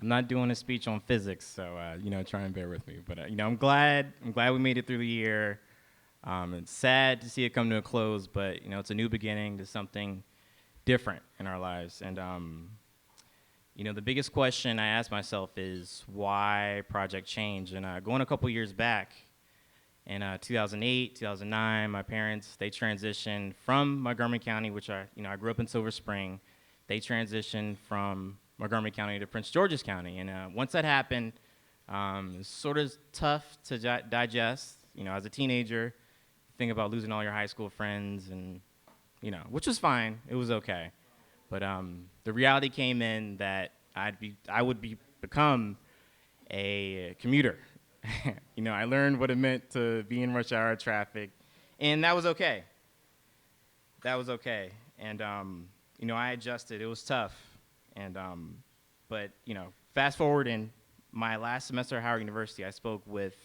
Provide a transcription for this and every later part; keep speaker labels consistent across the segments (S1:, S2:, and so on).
S1: I'm not doing a speech on physics, so try and bear with me. But I'm glad we made it through the year. It's sad to see it come to a close, but it's a new beginning to something different in our lives. And the biggest question I ask myself is why Project Change. And going a couple years back, in 2008, 2009, my parents, they transitioned from Montgomery County, which I grew up in Silver Spring. They transitioned from Montgomery County to Prince George's County. And once that happened, it's sort of tough to digest. As a teenager, think about losing all your high school friends and, which was fine. It was okay. But the reality came in that I would become a commuter. I learned what it meant to be in rush hour traffic, and that was okay. That was okay. And I adjusted. It was tough, and but fast forward in my last semester at Howard University, I spoke with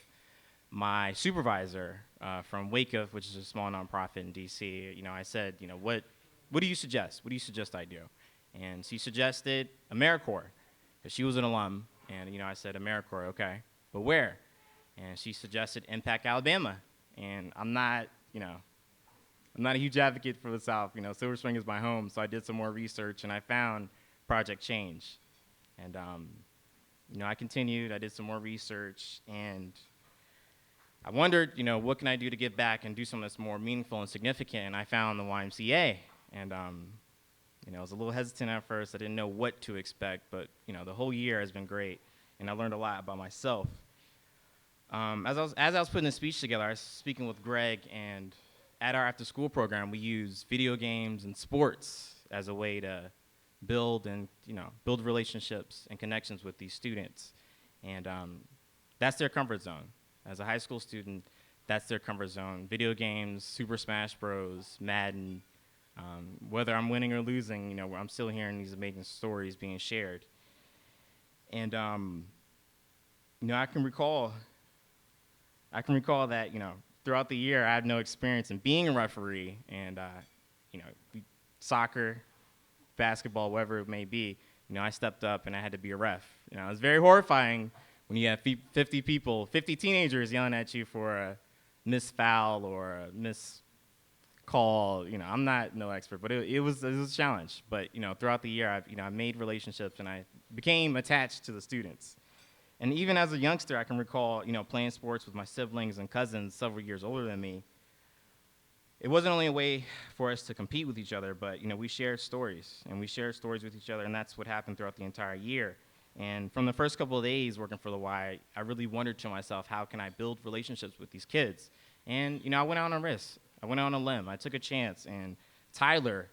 S1: my supervisor from Wake Up, which is a small nonprofit in DC. I said, what do you suggest? What do you suggest I do? And she suggested AmeriCorps, because she was an alum. And I said AmeriCorps, okay, but where? And she suggested Impact, Alabama. And I'm not a huge advocate for the South. Silver Spring is my home, so I did some more research and I found Project Change. And I continued. I did some more research and I wondered, what can I do to give back and do something that's more meaningful and significant? And I found the YMCA. And I was a little hesitant at first. I didn't know what to expect, but the whole year has been great, and I learned a lot about myself. As I was putting the speech together, I was speaking with Greg, and at our after-school program, we use video games and sports as a way to build relationships and connections with these students, and that's their comfort zone. As a high school student, that's their comfort zone. Video games, Super Smash Bros, Madden. Whether I'm winning or losing, I'm still hearing these amazing stories being shared. And I can recall that throughout the year I had no experience in being a referee, and soccer, basketball, whatever it may be. I stepped up and I had to be a ref. It was very horrifying when you have 50 people, 50 teenagers yelling at you for a missed foul or a missed call. I'm not no expert, but it was a challenge. But throughout the year, I made relationships and I became attached to the students. And even as a youngster, I can recall playing sports with my siblings and cousins several years older than me. It wasn't only a way for us to compete with each other, but we shared stories with each other, and that's what happened throughout the entire year. And from the first couple of days working for the Y, I really wondered to myself, how can I build relationships with these kids? And I went out on a risk. I went out on a limb. I took a chance, and Tyler,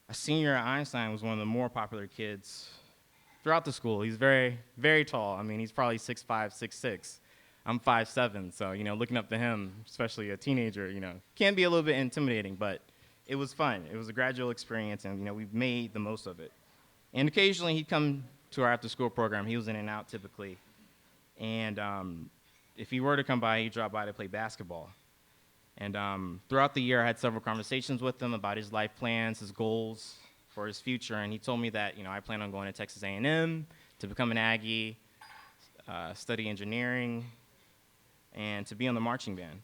S1: a senior at Einstein, was one of the more popular kids throughout the school. He's very, very tall. He's probably 6'5", 6'6". I'm 5'7", so looking up to him, especially a teenager, can be a little bit intimidating, but it was fun. It was a gradual experience, and we've made the most of it. And occasionally he'd come to our after-school program. He was in and out typically, and if he were to come by, he'd drop by to play basketball. And throughout the year, I had several conversations with him about his life plans, his goals for his future, and he told me that I plan on going to Texas A&M to become an Aggie, study engineering, and to be on the marching band.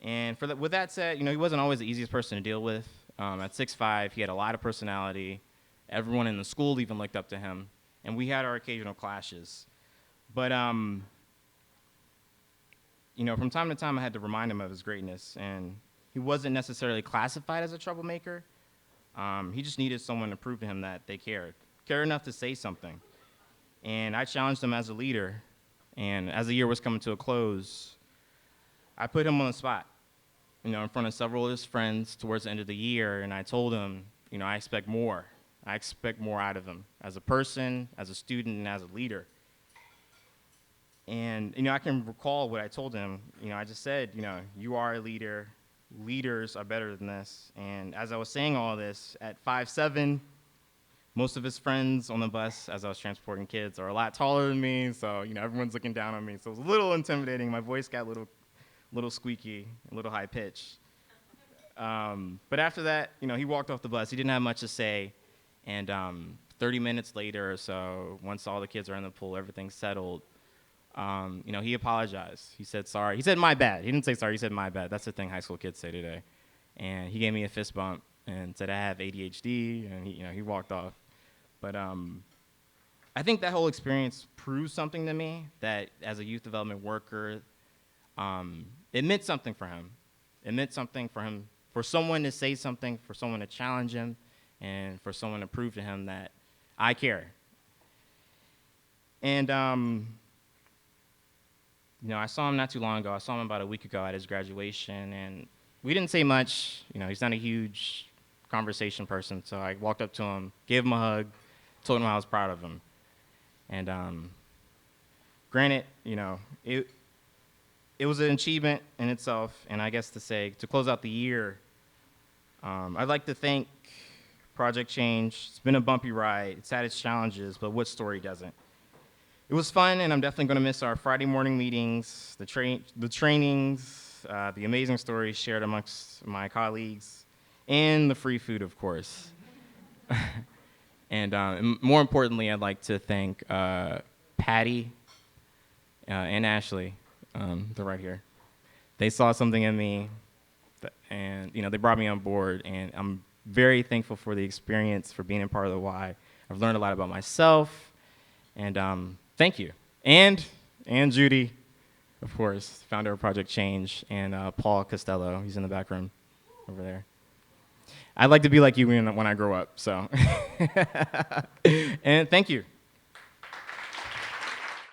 S1: And with that said, he wasn't always the easiest person to deal with. At 6'5", he had a lot of personality. Everyone in the school even looked up to him, and we had our occasional clashes. But from time to time, I had to remind him of his greatness, and he wasn't necessarily classified as a troublemaker. He just needed someone to prove to him that they cared enough to say something. And I challenged him as a leader, and as the year was coming to a close, I put him on the spot, in front of several of his friends towards the end of the year, and I told him, I expect more. I expect more out of him as a person, as a student, and as a leader. And, I can recall what I told him. I just said, you are a leader. Leaders are better than this. And as I was saying all this, at 5'7", most of his friends on the bus, as I was transporting kids, are a lot taller than me, so, everyone's looking down on me. So it was a little intimidating. My voice got a little squeaky, a little high-pitched. But after that, he walked off the bus. He didn't have much to say. And 30 minutes later or so, once all the kids are in the pool, everything's settled, he apologized. He said sorry. He said my bad. He didn't say sorry. He said my bad. That's the thing high school kids say today. And he gave me a fist bump and said I have ADHD, and he walked off. But I think that whole experience proves something to me, that as a youth development worker, it meant something for him. It meant something for him, for someone to say something, for someone to challenge him, and for someone to prove to him that I care. And I saw him not too long ago. I saw him about a week ago at his graduation, and we didn't say much. He's not a huge conversation person, so I walked up to him, gave him a hug, told him I was proud of him. And granted, it was an achievement in itself, and I guess to close out the year, I'd like to thank Project Change. It's been a bumpy ride. It's had its challenges, but what story doesn't? It was fun, and I'm definitely going to miss our Friday morning meetings, the trainings, the amazing stories shared amongst my colleagues, and the free food, of course. And more importantly, I'd like to thank Patty and Ashley. They're right here. They saw something in me, and they brought me on board, and I'm very thankful for the experience, for being a part of the Y. I've learned a lot about myself, and thank you. And Judy, of course, founder of Project Change, and Paul Costello, he's in the back room over there. I'd like to be like you when I grow up, so. And thank you.